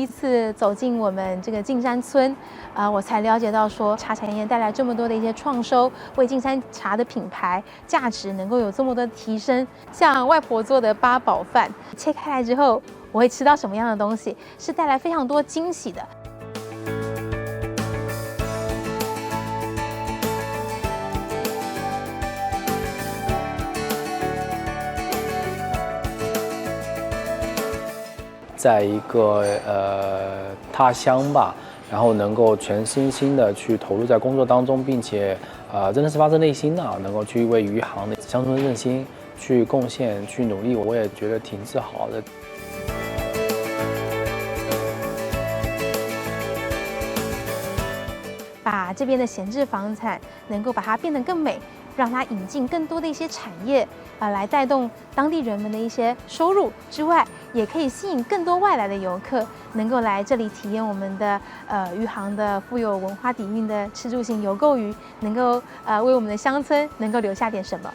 一次走进我们这个径山村，我才了解到说茶产业带来这么多的一些创收，为径山茶的品牌价值能够有这么多的提升。像外婆做的八宝饭，切开来之后，我会吃到什么样的东西，是带来非常多惊喜的。在一个他乡吧，然后能够全身心的去投入在工作当中，并且真的是发自内心的能够去为余杭的乡村振兴去贡献、去努力，我也觉得挺自豪的。把这边的闲置房产能够把它变得更美，让它引进更多的一些产业来带动当地人们的一些收入之外，也可以吸引更多外来的游客能够来这里体验我们的余杭的富有文化底蕴的吃住行游购娱，能够为我们的乡村能够留下点什么。